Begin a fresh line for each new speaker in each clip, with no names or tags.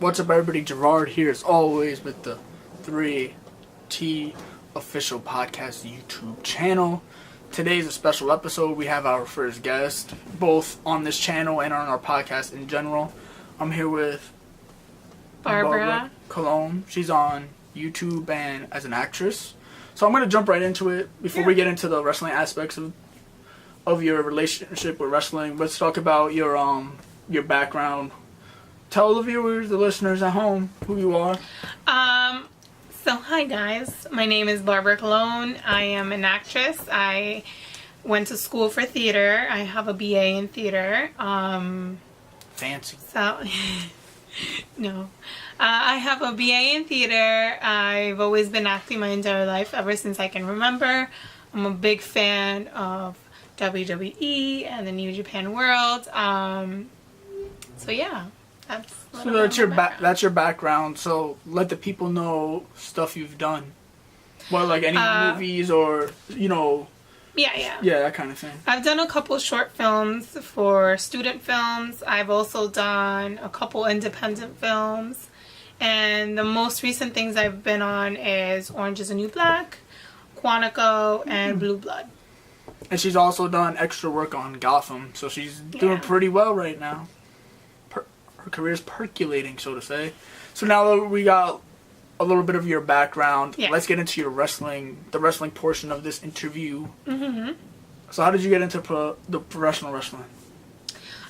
What's up, everybody? Gerard here, as always, with the 3T Official Podcast YouTube channel. Today's a special episode. We have our first guest, both on this channel and on our podcast in general. I'm here with
Barbara
Cologne. She's on YouTube and as an actress. So I'm going to jump right into it before we get into the wrestling aspects of your relationship with wrestling. Let's talk about your background. Tell the viewers, the listeners at home, who you are.
So hi guys, my name is Barbara Cologne. I am an actress. I went to school for theater. I have a BA in theater.
Fancy.
So, no. I have a BA in theater. I've always been acting my entire life, ever since I can remember. I'm a big fan of WWE and the New Japan World. So yeah.
That's your background. So let the people know stuff you've done. Well, like any movies or
Yeah,
that kind of thing.
I've done a couple short films for student films. I've also done a couple independent films, and the most recent things I've been on is Orange Is the New Black, Quantico, and Blue Blood.
And she's also done extra work on Gotham, so she's doing pretty well right now. Her career's percolating, so to say. So now that we got a little bit of your background, let's get into your the wrestling portion of this interview. Mm-hmm. So how did you get into the professional wrestling?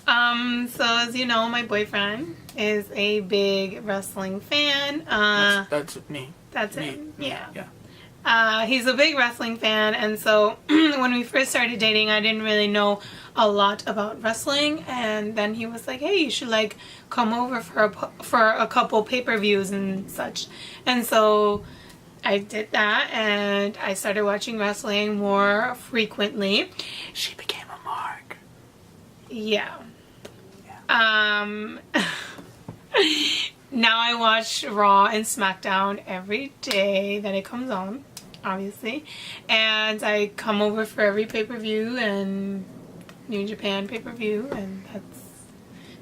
So as you know, my boyfriend is a big wrestling fan.
That's me.
That's me. It. Yeah. He's a big wrestling fan, and so when we first started dating, I didn't really know a lot about wrestling, and then he was like, hey, you should come over for a couple pay-per-views and such. And so I did that, and I started watching wrestling more frequently.
She became a mark.
Yeah. Now I watch Raw and SmackDown every day that it comes on, obviously, and I come over for every pay-per-view and New Japan pay-per-view, and that's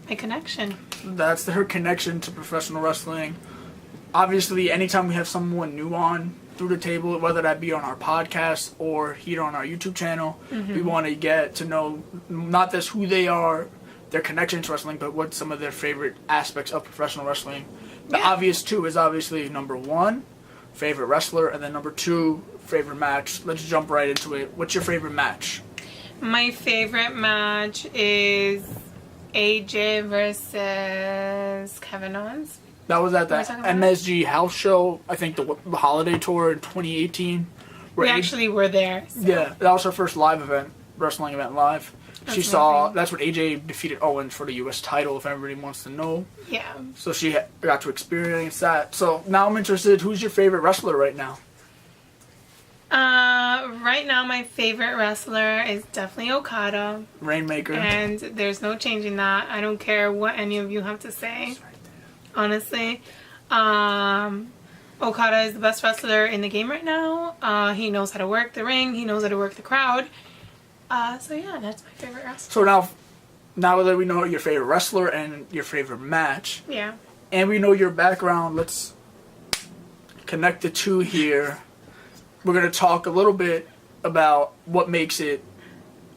my connection.
That's her connection to professional wrestling. Obviously, anytime we have someone new on through the table, whether that be on our podcast or here on our YouTube channel, we want to get to know not just who they are, their connection to wrestling, but what some of their favorite aspects of professional wrestling. The obvious two is obviously number one, favorite wrestler, and then number two, favorite match. Let's jump right into it. What's your favorite match?
My favorite match is AJ versus Kevin Owens.
That was at the MSG House Show, I think the holiday tour in 2018.
We actually were there. So.
Yeah, that was her first live event, wrestling event live. That's when AJ defeated Owens for the U.S. title, if everybody wants to know.
Yeah.
So she got to experience that. So now I'm interested, who's your favorite wrestler right now?
Right now my favorite wrestler is definitely Okada.
Rainmaker.
And there's no changing that. I don't care what any of you have to say. Honestly. Okada is the best wrestler in the game right now. He knows how to work the ring. He knows how to work the crowd. So yeah, that's my favorite wrestler.
So now that we know your favorite wrestler and your favorite match.
Yeah.
And we know your background, let's connect the two here. We're going to talk a little bit about what makes it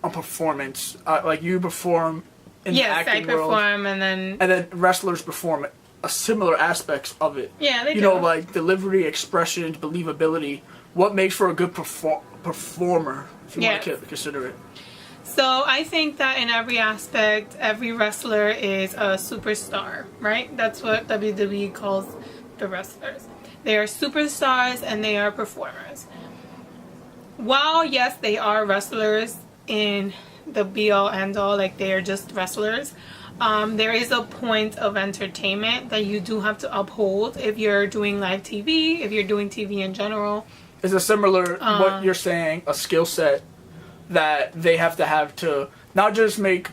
a performance. Like you perform in the acting world.
Yes, I perform and then
wrestlers perform similar aspects of it.
Yeah, they do.
Like delivery, expression, believability. What makes for a good performer, if you want to consider it?
So I think that in every aspect, every wrestler is a superstar, right? That's what WWE calls the wrestlers. They are superstars and they are performers. While, yes, they are wrestlers in the be-all, end-all, like they are just wrestlers, there is a point of entertainment that you do have to uphold if you're doing live TV, if you're doing TV in general.
Is it similar, what you're saying, a skill set that they have to not just make...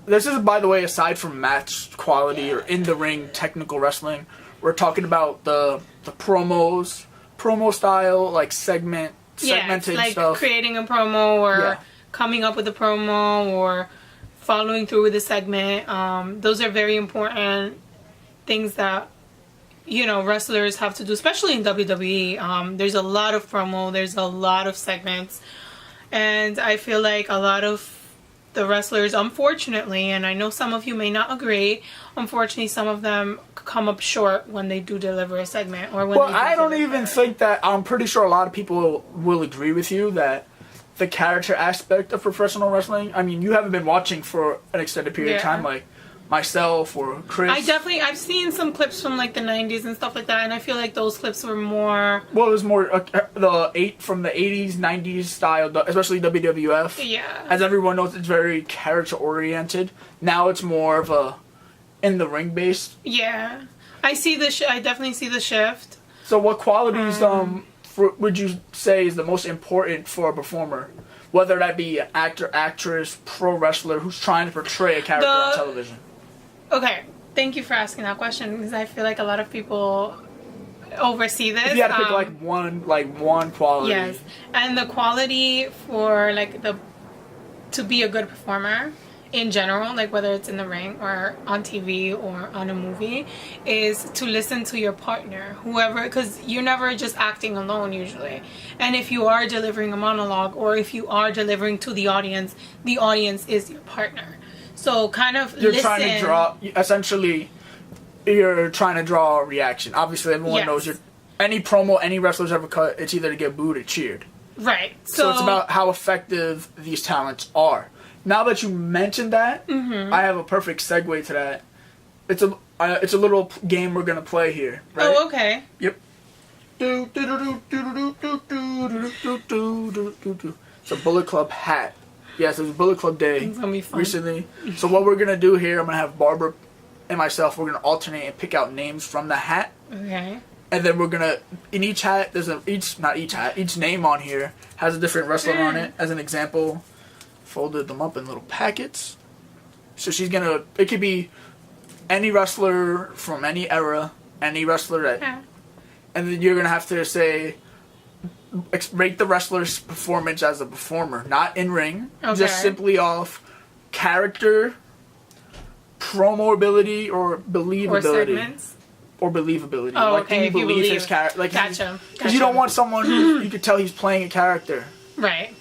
This is, by the way, aside from match quality or in-the-ring technical wrestling. We're talking about the promo style, like segmented
like
stuff.
Creating a promo or coming up with a promo or following through with a segment. Those are very important things that, you know, wrestlers have to do, especially in WWE. There's a lot of promo, there's a lot of segments, and I feel like a lot of the wrestlers, unfortunately, and I know some of you may not agree, unfortunately some of them come up short when they do deliver a segment or when.
Well, I don't even think that. I'm pretty sure a lot of people will agree with you that the character aspect of professional wrestling. I mean, you haven't been watching for an extended period of time, like myself or Chris.
I've seen some clips from like the 90s and stuff like that, and I feel like those clips were more.
Well, it was more from the 80s, 90s style, especially WWF.
Yeah.
As everyone knows, it's very character oriented. Now it's more of a in the ring based.
Yeah, I see the. I definitely see the shift.
So, what qualities would you say is the most important for a performer? Whether that be an actor, actress, pro wrestler who's trying to portray a character on television.
Okay, thank you for asking that question, because I feel like a lot of people oversee this.
If you had to pick one quality.
Yes, and the quality for to be a good performer in general, like whether it's in the ring or on TV or on a movie, is to listen to your partner, whoever, because you're never just acting alone usually. And if you are delivering a monologue or if you are delivering to the audience is your partner. So kind of
you're trying to draw, essentially, you're trying to draw a reaction. Obviously, everyone knows any promo any wrestler's ever cut, it's either to get booed or cheered.
Right.
So it's about how effective these talents are. Now that you mentioned that, I have a perfect segue to that. It's a little game we're gonna play here. Right?
Oh, okay.
Yep. It's a Bullet Club hat. Yes, it was Bullet Club Day
It's gonna be fun.
recently. So what we're gonna do here, I'm gonna have Barbara and myself. We're gonna alternate and pick out names from the hat.
Okay.
And then we're gonna in each hat. There's each name on here has a different wrestler on it. As an example, folded them up in little packets. So she's gonna. It could be any wrestler from any era, any wrestler that. And then you're gonna have to say. Rate the wrestler's performance as a performer, not in ring, just simply off character, promo ability, or believability. Or believability.
Oh,
like,
okay.
can you
If you
believe his character? Like,
gotcha.
Because you don't want someone who you could tell he's playing a character.
Right.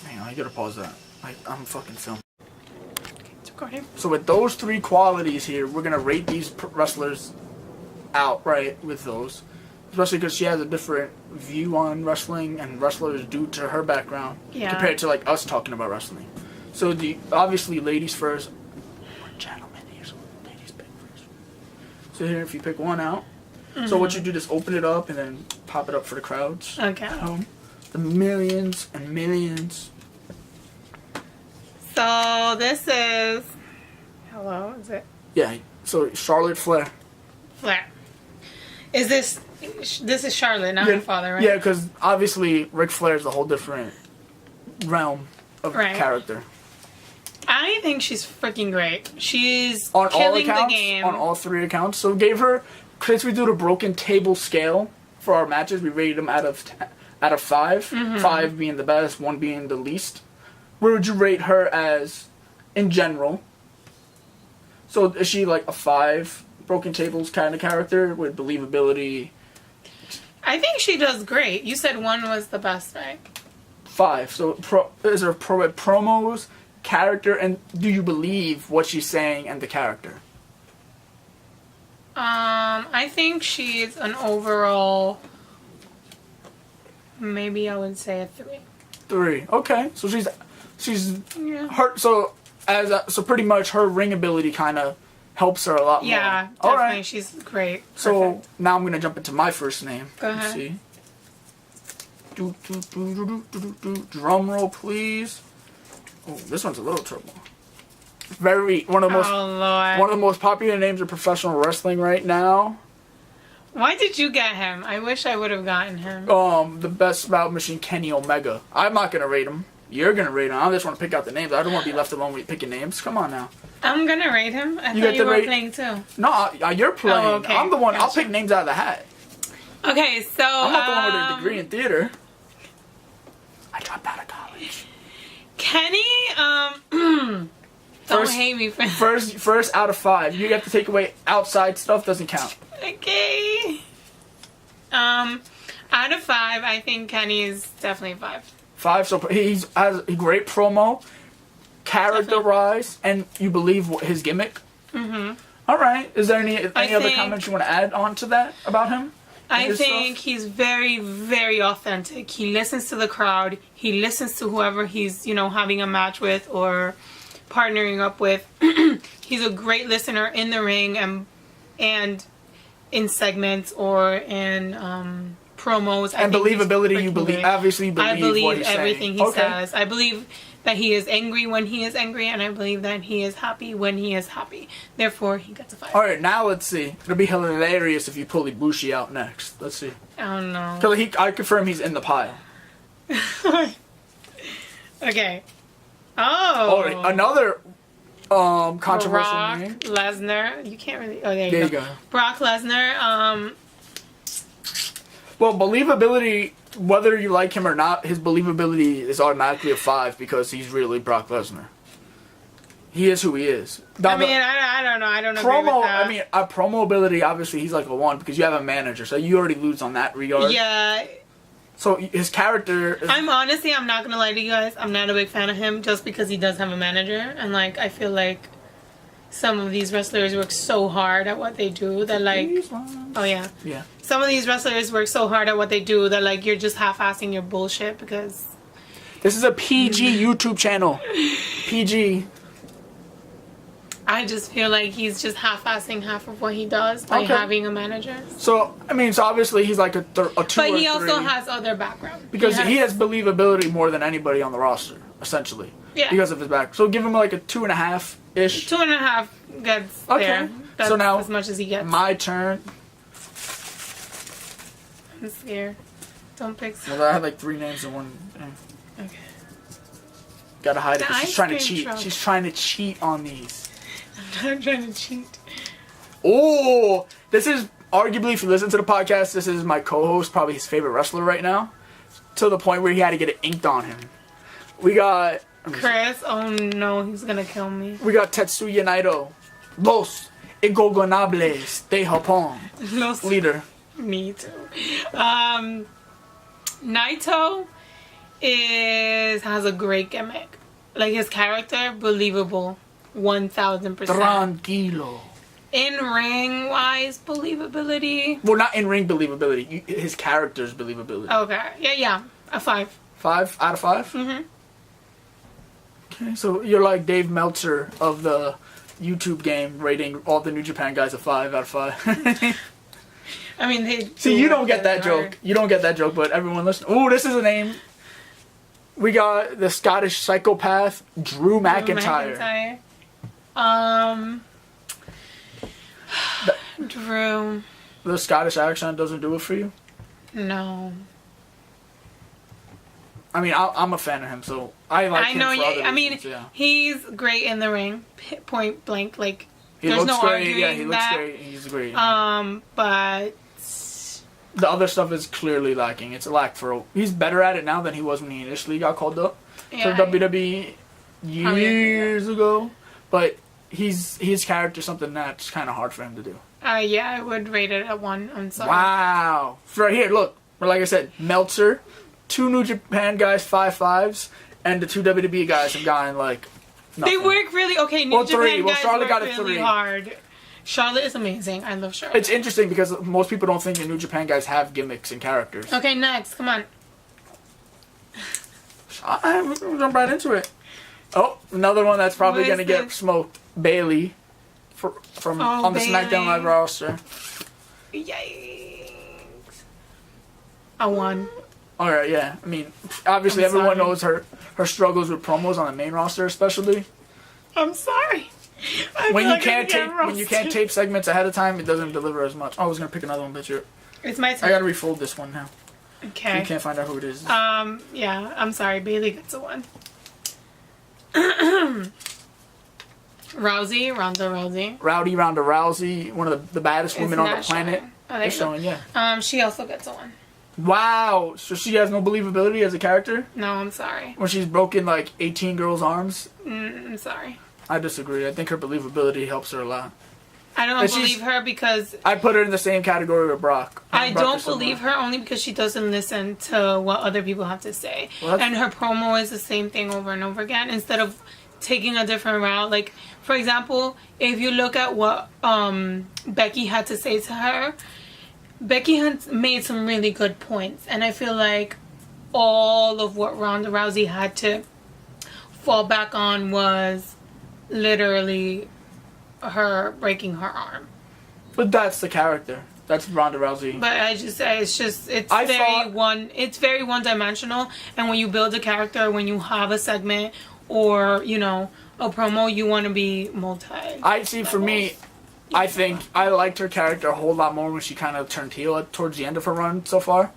Hang on, I gotta pause that. I'm fucking filming.
It's recording.
So with those three qualities here, we're gonna rate these wrestlers out, right, with those. Especially because she has a different view on wrestling and wrestlers due to her background compared to like us talking about wrestling. So obviously ladies first, or gentlemen here, so ladies pick first. So here, if you pick one out, so what you do is open it up and then pop it up for the crowds.
Okay.
At home. The millions and millions.
So this is. Hello, is it?
Yeah. So Charlotte Flair.
Flair. Is this is Charlotte, not her father, right?
Yeah, because obviously Ric Flair is a whole different realm of character.
I think she's freaking great. She's
on
killing
all accounts,
the game.
On all three accounts. So gave her, since we do the broken table scale for our matches, we rated them out of 5. 5 being the best, 1 being the least. Where would you rate her as in general? So is she like a 5? Broken tables kind of character with believability.
I think she does great. You said 1 was the best, right?
5. So is her promos, character, and do you believe what she's saying and the character?
I think she's an overall. Maybe I would say a 3.
3. Okay, so she's her. So so pretty much her ring ability kind of helps her a lot more.
Yeah, definitely.
All right.
She's great.
So
Perfect.
now I'm going to jump into my first name.
Go ahead.
Let's see. Drum roll, please. Oh, this one's a little trouble. One of the most popular names in professional wrestling right now.
Why did you get him? I wish I would have gotten him.
The best spout machine, Kenny Omega. I'm not going to rate him. You're going to rate him. I just want to pick out the names. I don't want to be left alone with picking names. Come on now.
I'm going to rate him. I thought you were playing too.
No, you're playing.
Oh, okay.
I'm the one.
Gotcha.
I'll pick names out of the hat.
Okay, so...
I'm not the one with a degree in theater. I dropped out of college.
Kenny, Don't hate me for
first out of 5. You have to take away outside stuff. Doesn't count.
Okay. Out of 5, I think Kenny is definitely 5.
5. So he has a great promo, characterized, and you believe his gimmick. Mm-hmm. All right. Is there any other comments you want to add on to that about him?
I think he's very, very authentic. He listens to the crowd. He listens to whoever he's, having a match with or partnering up with. He's a great listener in the ring and in segments or in promos.
And believability, you believe. Obviously, you believe
I believe
what he's
everything
saying.
he says. I believe that he is angry when he is angry, and I believe that he is happy when he is happy. Therefore, he gets a 5.
All right, now let's see. It'll be hilarious if you pull Ibushi out next. Let's see.
I don't know.
Because I confirm he's in the pile.
Okay. Oh.
All right, another controversial
Brock
name.
Lesnar. You can't really. Oh, there
There
you
you
go.
go.
Brock Lesnar.
Well, believability, whether you like him or not, his believability is automatically a 5 because he's really Brock Lesnar. He is who he is. Now,
I don't know. I don't agree with
promo.
that.
I mean, promo ability. Obviously, he's like a 1 because you have a manager, so you already lose on that regard.
Yeah.
So his character.
I'm not gonna lie to you guys. I'm not a big fan of him just because he does have a manager, and I feel like some of these wrestlers work so hard at what they do that
Yeah.
Some of these wrestlers work so hard at what they do that you're just half-assing your bullshit because
This is a PG YouTube channel. PG.
I just feel like he's just half-assing half of what he does by having a manager.
So obviously he's like a 2 or 3.
But he also has other background.
Because he has believability more than anybody on the roster, essentially.
Yeah.
Because of his back. So give him like a 2.5-ish.
2.5 gets
Okay.
there. That's
so now
as much as he gets.
My turn.
I'm scared. Don't pick.
Well, I had like 3 names in one.
Okay.
Gotta hide it. 'Cause she's trying to
ice cream
cheat.
truck.
She's trying to cheat on these.
I'm trying to cheat.
Oh, this is arguably, if you listen to the podcast, this is my co-host, probably his favorite wrestler right now. To the point where he had to get it inked on him. We got
Chris. Oh no, he's gonna kill me.
We got Tetsuya Naito. Los Ingobernables de Japón. Leader.
Me too. Naito has a great gimmick. His character, believable, 1,000%.
Tranquilo.
In ring wise, believability.
Well, not in ring believability. His character's believability.
Okay. Yeah. A 5.
5 out of 5.
Mhm.
Okay, so you're like Dave Meltzer of the YouTube game, rating all the New Japan guys a 5 out of 5.
I mean, they.
See, you don't get that joke. You don't get that joke, but everyone listen. Oh, this is a name. We got the Scottish psychopath, Drew McIntyre.
Drew.
The Scottish accent doesn't do it for you?
No.
I mean, I'm a fan of him, so I like him for other reasons, yeah.
He's great in the ring, point blank.
He
there's
looks
no
great.
arguing
Yeah, he looks
that.
great. He's great.
But
the other stuff is clearly lacking. It's lacked for. He's better at it now than he was when he initially got called up for WWE years ago. But his character something that's kind of hard for him to do.
I would rate it a 1. I'm sorry.
Wow. Right here, look. Like I said, Meltzer, 2 New Japan guys, 5.5s, and the 2 WWE guys have gotten nothing.
They work really New Japan guys
Charlotte
work
got a
really
3.
hard. Charlotte is amazing. I love Charlotte.
It's interesting because most people don't think the New Japan guys have gimmicks and characters.
Okay, next. Come on.
We're gonna jump right into it. Oh, another one that's probably gonna get smoked. Bailey, on the SmackDown Live roster.
Yikes! A 1.
All right, yeah. I mean, obviously everyone knows her struggles with promos on the main roster, especially.
I'm sorry.
When you can't tape segments ahead of time, it doesn't deliver as much. Oh, I was gonna pick another one, but
it's my turn.
I gotta refold this one now.
Okay.
So you can't find out who it is.
Yeah. I'm sorry. Bailey gets a 1. Ronda Rousey.
Rowdy Ronda Rousey, one of the baddest women on the planet.
Oh,
They're showing, yeah.
She also gets a 1.
Wow, so she has no believability as a character?
No, I'm sorry.
When she's broken 18 girls' arms?
I'm sorry.
I disagree. I think her believability helps her a lot.
I don't believe her because...
I put her in the same category with Brock.
I don't believe her only because she doesn't listen to what other people have to say. Well, and her promo is the same thing over and over again instead of taking a different route. Like, for example, if you look at what Becky had to say to her, Becky had made some really good points. And I feel like all of what Ronda Rousey had to fall back on was literally her breaking her arm.
But that's the character. That's Ronda Rousey.
But it's very one-dimensional. And when you build a character, when you have a segment or, you know, a promo, you want to be
for me, I think I liked her character a whole lot more when she kind of turned heel towards the end of her run so far.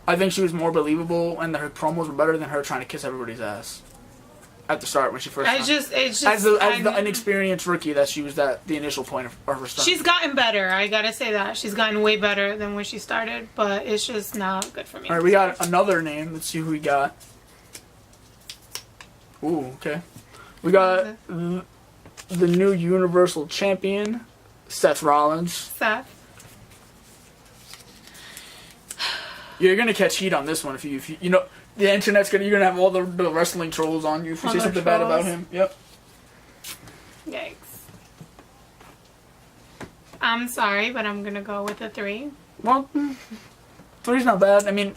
I think she was more believable and her promos were better than her trying to kiss everybody's ass at the start when she first as the inexperienced rookie that she was at the initial point of her start.
She's gotten better. I gotta say that. She's gotten way better than when she started, but it's just not good for me.
Alright, we got another name. Let's see who we got. Ooh, okay. We got the new Universal Champion, Seth Rollins.
Seth.
You're gonna catch heat on this one if you know the internet's you're gonna have all the wrestling trolls on you if you say something bad about him. Yep.
Yikes. I'm sorry, but I'm gonna go with a 3.
Well, 3's not bad. I mean,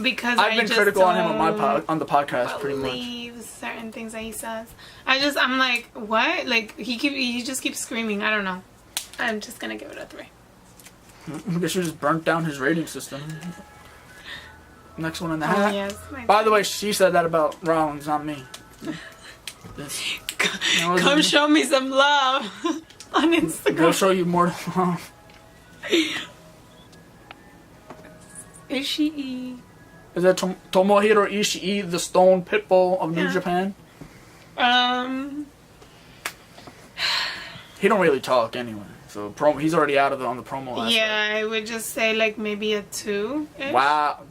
because
I've been critical on him on the podcast pretty much.
Believe certain things that he says. I'm like, what? Like he just keeps screaming. I don't know. I'm just gonna give it a 3.
I guess you just burnt down his rating system. Next one in the hat.
Yes,
by the way, she said that about Rollins, not me.
Come show me some love on Instagram.
We'll show you more love.
Ishii.
Is that Tomohiro Ishii, the Stone Pitbull of New Japan? He don't really talk anyway. So he's already out of on the promo aspect.
Yeah, I would just say like maybe a 2.
Wow.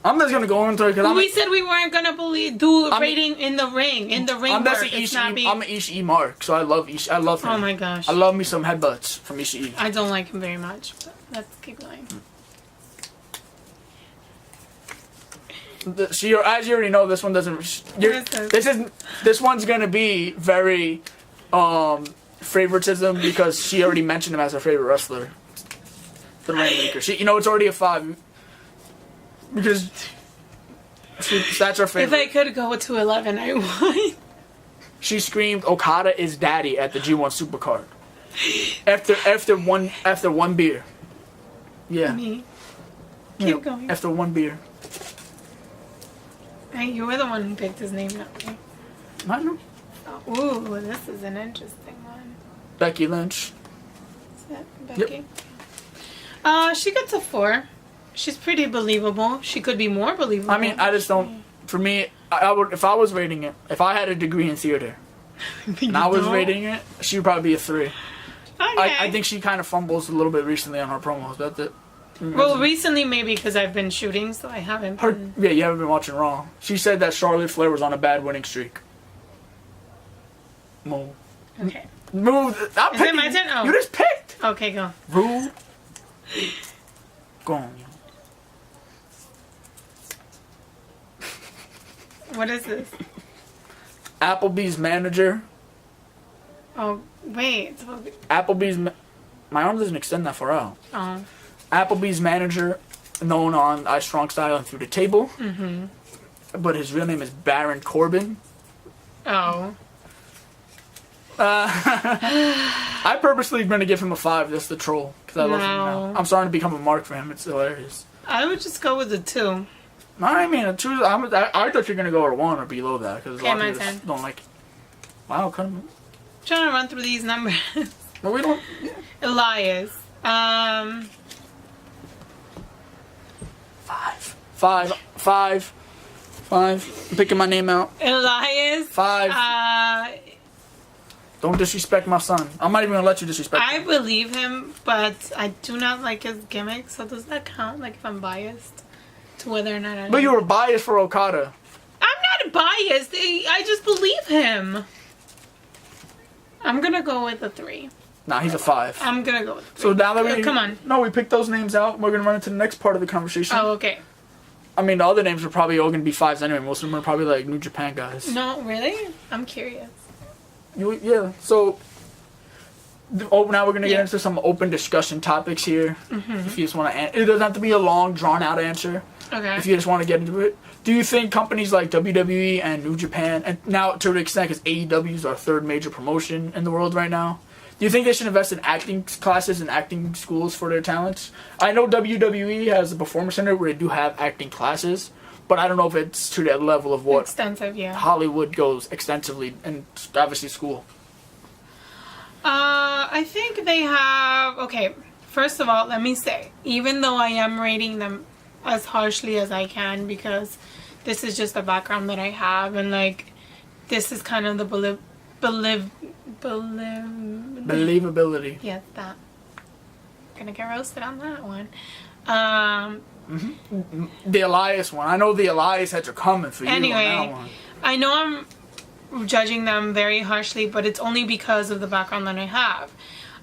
I'm just gonna go into it because
we said we weren't gonna do rating in the ring. In the ring,
I'm an Ishii mark, so I love Ishii. I love him.
Oh my gosh,
I love me some headbutts from Ishii.
I don't like him very much. But let's keep going.
As you already know, this one doesn't. This one's gonna be very favoritism because she already mentioned him as her favorite wrestler. The Rainmaker. It's already a 5. Because that's her favorite.
If I could go to 11, I would.
She screamed Okada is daddy at the G1 Supercard. After one beer. Yeah.
Me. Keep going.
After one beer.
Hey, you were the one who picked his name, not me.
I know.
Oh, ooh, this is an interesting one.
Becky Lynch.
Is that Becky? Yep. She gets a 4. She's pretty believable. She could be more believable.
I mean, I just don't. For me, I would if I was rating it. If I had a degree in theater, and I was rating it, she would probably be a 3.
Okay.
I think she kind of fumbles a little bit recently on her promos. That's it.
Well, recently maybe because I've been shooting, so I haven't.
Yeah, you haven't been watching Raw. She said that Charlotte Flair was on a bad winning streak. Move.
Okay.
Move.
Is it my turn? Oh.
You just picked.
Okay, go.
Rule. Go on.
What is this?
Applebee's manager.
Oh, wait.
Applebee's... My arm doesn't extend that far out.
Oh.
Applebee's manager, known on I Strong Style and Through the Table.
Mm-hmm.
But his real name is Baron Corbin.
Oh.
I purposely going to give him a 5 just to troll. Because I love him now. I'm starting to become a mark for him. It's hilarious.
I would just go with a 2.
I mean, I thought you were going to go to 1 or below that. Because a lot of people don't like it. Wow, cut him.
I'm trying to run through these numbers.
Well, we don't... Yeah.
Elias.
5. I'm picking my name out.
Elias.
5. Don't disrespect my son. I'm not even going to let you disrespect him.
I believe him, but I do not like his gimmick, so does that count? Like, if I'm biased to whether or not I
But you were biased for Okada.
I'm not not biased. I just believe him. I'm gonna go with a 3.
Nah, he's a 5.
I'm gonna go with 3.
So now that
come on.
No, we picked those names out. We're gonna run into the next part of the conversation.
Oh, okay.
I mean, the other names are probably all gonna be 5s anyway. Most of them are probably like New Japan guys.
No, really? I'm curious.
Yeah. So, now we're gonna get into some open discussion topics here. If you just want to, it doesn't have to be a long, drawn-out answer.
Okay.
If you just want to get into it, do you think companies like WWE and New Japan, and now to an extent, because AEW is our third major promotion in the world right now, do you think they should invest in acting classes and acting schools for their talents? I know WWE has a performance center where they do have acting classes, but I don't know if it's to that level of what
extensive, yeah.
Hollywood goes extensively, and obviously school.
I think they have. Okay, first of all, let me say, even though I am rating them as harshly as I can, because this is just the background that I have, and like, this is kind of the
Believability.
Yeah, that. Gonna get roasted on that one.
The Elias one. I know the Elias heads are coming for you on that one.
I know I'm judging them very harshly, but it's only because of the background that I have.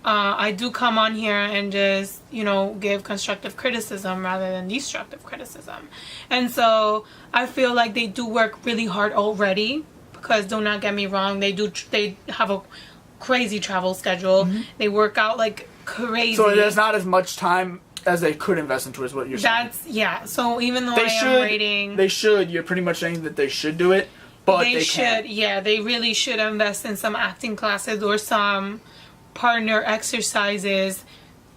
I do come on here and just, give constructive criticism rather than destructive criticism. And so I feel like they do work really hard already, because do not get me wrong, they have a crazy travel schedule. They work out like crazy.
So there's not as much time as they could invest into, is what you're saying.
So even though am rating,
they should. You're pretty much saying that they should do it, but they
should.
can't.
Yeah, they really should invest in some acting classes or some partner exercises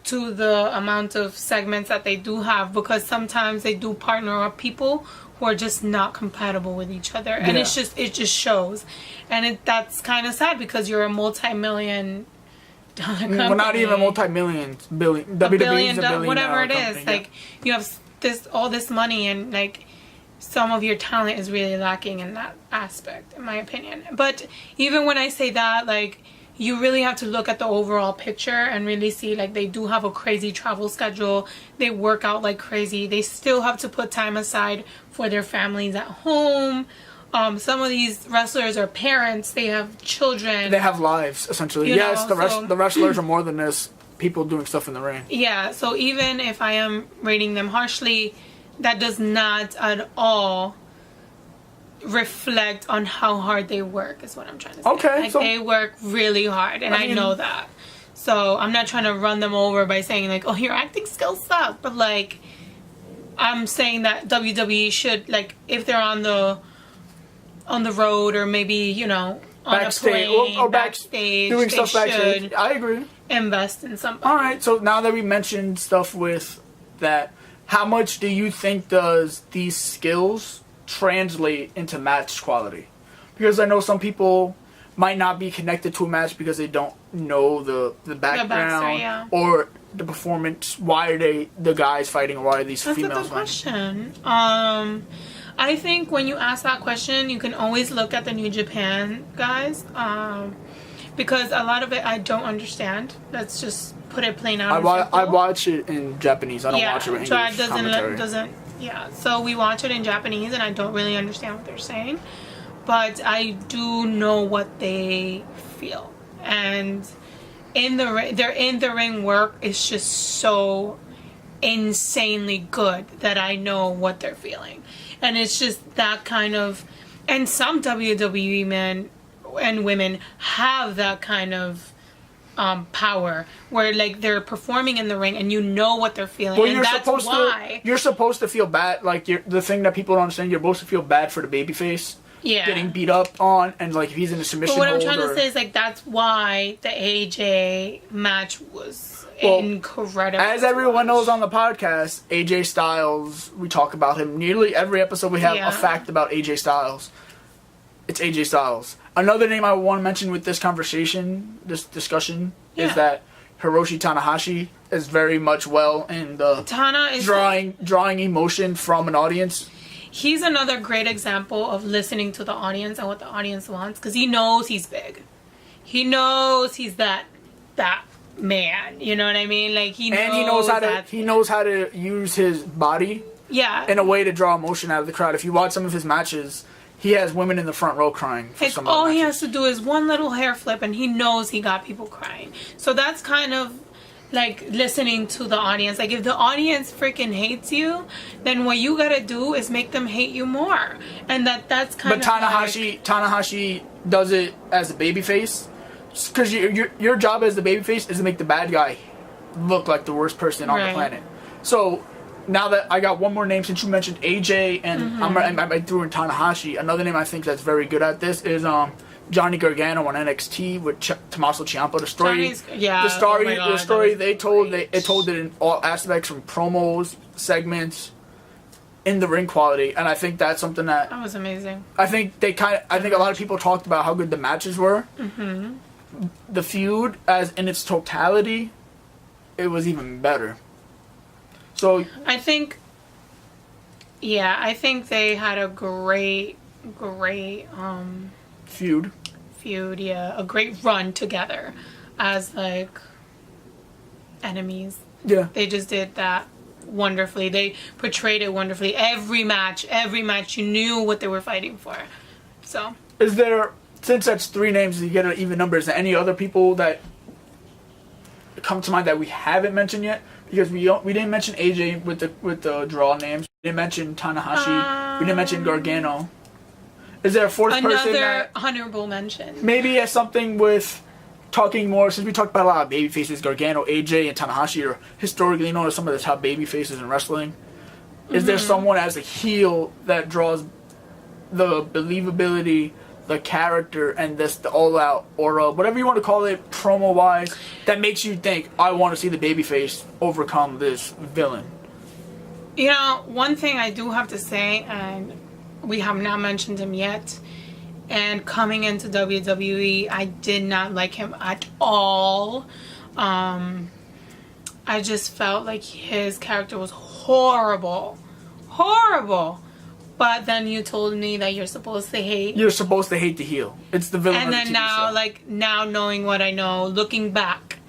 to the amount of segments that they do have, because sometimes they do partner up people who are just not compatible with each other, and it just shows, and that's kind of sad, because you're a multi-million dollar company.
Well, not even multi-million, billion. WWE's a billion
whatever it
company,
is. Like, you have all this money, and like, some of your talent is really lacking in that aspect, in my opinion. But even when I say that, like, you really have to look at the overall picture and really see, like, they do have a crazy travel schedule. They work out like crazy. They still have to put time aside for their families at home. Some of these wrestlers are parents. They have children.
They have lives, essentially. The wrestlers are more than this. People doing stuff in the ring.
Yeah, so even if I am rating them harshly, that does not at all reflect on how hard they work, is what I'm trying to say.
Okay.
Like, they work really hard, and I know that. So I'm not trying to run them over by saying, like, oh, your acting skills suck. But, like, I'm saying that WWE should, like, if they're on the road, or maybe, on
backstage,
a plane,
or
backstage,
doing
they
stuff backstage.
should
I agree.
invest in somebody.
All right, so now that we mentioned stuff with that, how much do you think does these skills translate into match quality? Because I know some people might not be connected to a match because they don't know the background or the performance. Why are the guys fighting, or why are these females
fighting? That's a good question. I think when you ask that question, you can always look at the New Japan guys, because a lot of it I don't understand. Let's just put it plain out.
I watch it in Japanese. I don't watch it in English commentary.
So we watch it in Japanese, and I don't really understand what they're saying, but I do know what they feel, and their in the ring work is just so insanely good that I know what they're feeling. And it's just that kind of, and some WWE men and women have that kind of power, where, like, they're performing in the ring and you know what they're feeling.
Well,
and
you're supposed to feel bad. Like, the thing that people don't understand, you're supposed to feel bad for the babyface getting beat up on, and, like, if he's in a submission hold.
But what I'm trying to say is, like, that's why the AJ match was incredible.
As everyone knows on the podcast, AJ Styles, we talk about him nearly every episode. We have a fact about AJ Styles. It's AJ Styles. Another name I want to mention with this conversation, this discussion, is that Hiroshi Tanahashi is very much well in the drawing emotion from an audience.
He's another great example of listening to the audience and what the audience wants, because he knows he's big. He knows he's that man. You know what I mean? Like, he knows how to use his body in a way to draw emotion out of the crowd. If you watch some of his matches,
he has women in the front row crying for
It's
some of the
all he
matches.
has to do is one little hair flip, and he knows he got people crying. So that's kind of like listening to the audience. Like if the audience freaking hates you, then what you gotta do is make them hate you more. And that's kind
But
of
Tanahashi does it as a babyface, because your job as the babyface is to make the bad guy look like the worst person on the planet. So now that I got one more name, since you mentioned AJ and I threw in Tanahashi, another name I think that's very good at this is Johnny Gargano on NXT with Tommaso Ciampa. The story, the story they told it in all aspects, from promos, segments, in the ring quality, and I think that's something that
was amazing.
I think a lot of people talked about how good the matches were. The feud, as in its totality, it was even better. So
I think they had a great
feud,
a great run together as like enemies.
Yeah.
They just did that wonderfully. They portrayed it wonderfully. Every match you knew what they were fighting for. So
is there, since that's 3 names, you get an even number, is there any other people that come to mind that we haven't mentioned yet? Because we didn't mention AJ with the draw names. We didn't mention Tanahashi. We didn't mention Gargano. Is there a fourth person
another honorable mention?
Maybe has something with talking more, since we talked about a lot of baby faces, Gargano, AJ, and Tanahashi are historically known as some of the top baby faces in wrestling. Is there someone as a heel that draws the believability, the character, and the all-out aura, whatever you want to call it, promo-wise, that makes you think, I want to see the babyface overcome this villain?
You know, one thing I do have to say, and we have not mentioned him yet, and coming into WWE, I did not like him at all. I just felt like his character was horrible. But then you told me that you're supposed to hate.
You're supposed to hate the heel. It's the villain.
And then now knowing what I know, looking back,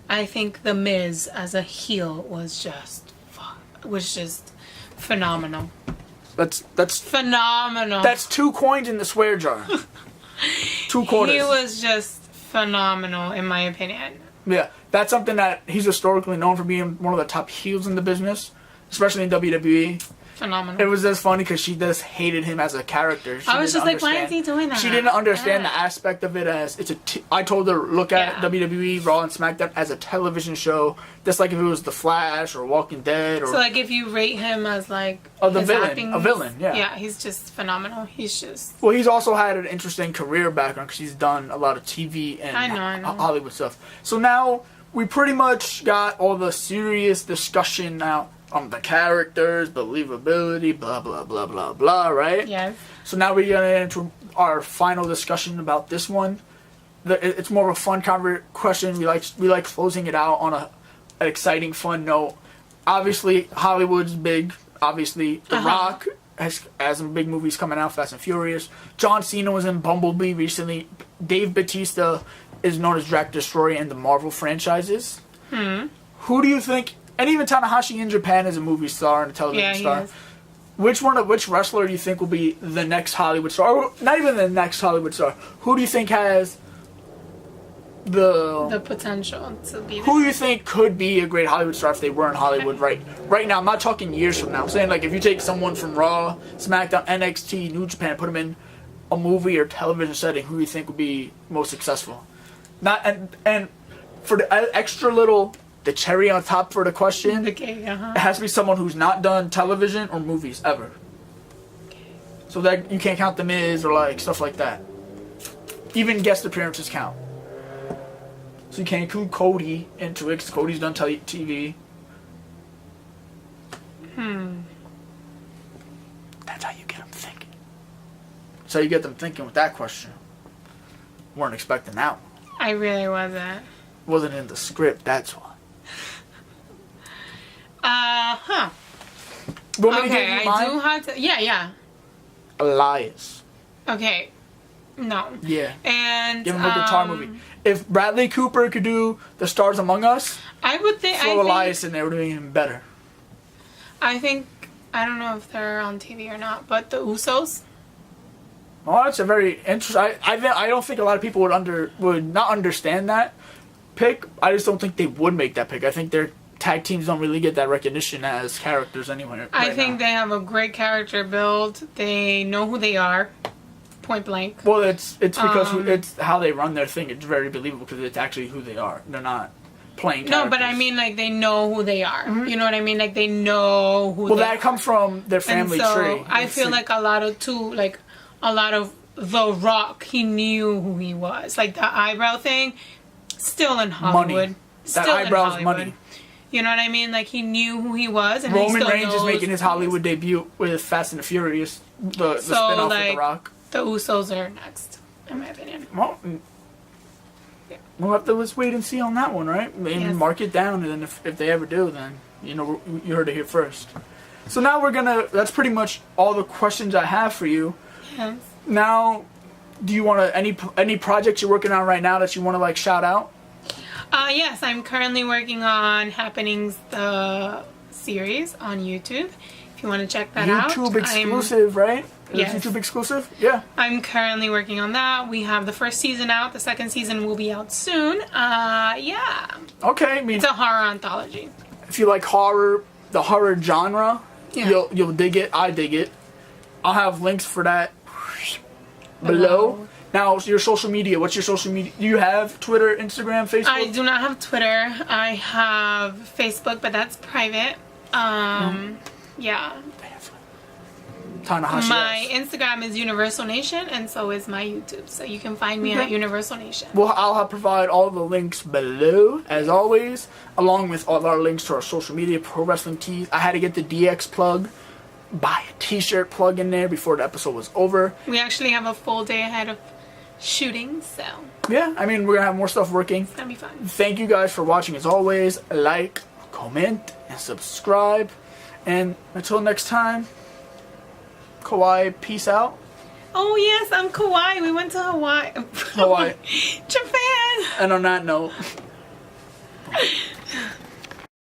I think The Miz as a heel was just phenomenal.
That's
phenomenal.
That's 2 coins in the swear jar. 2 quarters.
He was just phenomenal, in my opinion.
Yeah, that's something that he's historically known for, being one of the top heels in the business, especially in WWE.
Phenomenal.
It was just funny because she just hated him as a character.
I was just like, why is he doing that?
She didn't understand the aspect of it as I told her, look at WWE, Raw, and SmackDown as a television show, just like if it was The Flash or Walking Dead. Or
so like if you rate him as like
a villain, yeah.
Yeah, he's just phenomenal. He's just...
Well, he's also had an interesting career background because he's done a lot of TV and
I know.
Hollywood stuff. So now we pretty much got all the serious discussion out on the characters, believability, blah, blah, blah, blah, blah, right?
Yes.
So now we're going to get into our final discussion about this one. It's more of a fun question. We like closing it out on an exciting, fun note. Obviously, Hollywood's big. Obviously, The Rock has some big movies coming out, Fast and Furious. John Cena was in Bumblebee recently. Dave Bautista is known as Drac Destroyer in the Marvel franchises. Who do you think... And even Tanahashi in Japan is a movie star and a television star.
Is.
Which wrestler do you think will be the next Hollywood star? Or not even the next Hollywood star. Who do you think has the
potential to be
Who do you think could be a great Hollywood star if they were in Hollywood right now? I'm not talking years from now. I'm saying, like, if you take someone from Raw, SmackDown, NXT, New Japan, put them in a movie or television setting, who do you think would be most successful? And for the extra little... The cherry on top for the question,
it
has to be someone who's not done television or movies ever.
Okay.
So that you can't count The Miz or like stuff like that. Even guest appearances count. So you can't include Cody into it because Cody's done TV. That's how you get them thinking. That's how you get them thinking with that question. Weren't expecting that one.
I really wasn't.
Wasn't in the script, that's why.
Okay, I do have to... Yeah.
Elias.
Okay. No.
Yeah.
And...
Give him a guitar movie. If Bradley Cooper could do The Stars Among Us,
I would think...
throw Elias in there, would be even better.
I think... I don't know if they're on TV or not, but the Usos...
Well, that's a very interesting. I don't think a lot of people would not understand that pick. I just don't think they would make that pick. I think their tag teams don't really get that recognition as characters anyway.
I think they have a great character build. They know who they are, point blank.
Well, it's because it's how they run their thing. It's very believable because it's actually who they are. They're not playing characters.
No, but I mean, like, they know who they are. Mm-hmm. You know what I mean? Like, they know who they are.
Well, that comes from their family tree.
I feel like a lot of The Rock, he knew who he was. Like, the eyebrow thing, still in Hollywood.
Money. That eyebrow's money.
You know what I mean? Like, he knew who he was. And
Roman
he still
Reigns is making his Hollywood debut with Fast and the Furious, the spin-off with The Rock.
The Usos are next, in my opinion.
Well, we'll have to let's wait and see on that one, right? Maybe mark it down, and then if they ever do, then, you know, you heard it here first. So now that's pretty much all the questions I have for you.
Yes.
Now, do you want to, any projects you're working on right now that you want to, like, shout out?
Yes, I'm currently working on Happenings, the series on YouTube. If you want to check that out.
YouTube exclusive, right?
Yes.
YouTube exclusive? Yeah.
I'm currently working on that. We have the first season out. The second season will be out soon. Yeah.
Okay. I mean,
it's a horror anthology.
If you like horror, the horror genre, you'll dig it. I dig it. I'll have links for that below. Now, your social media. What's your social media? Do you have Twitter, Instagram, Facebook?
I do not have Twitter. I have Facebook, but that's private. Yeah. My Instagram is Universalnation, and so is my YouTube. So you can find me at Universalnation.
Well, I'll provide all the links below, as always, along with all of our links to our social media, Pro Wrestling Tees. I had to get the DX plug, buy a t-shirt plug in there before the episode was over.
We actually have a full day ahead of shooting, so...
Yeah, I mean, we're going to have more stuff working.
It's going to be fun.
Thank you guys for watching, as always. Like, comment, and subscribe. And until next time... Kawhi, peace out.
Oh yes, I'm Kawhi. We went to Hawaii.
Hawaii.
Japan.
And on that note...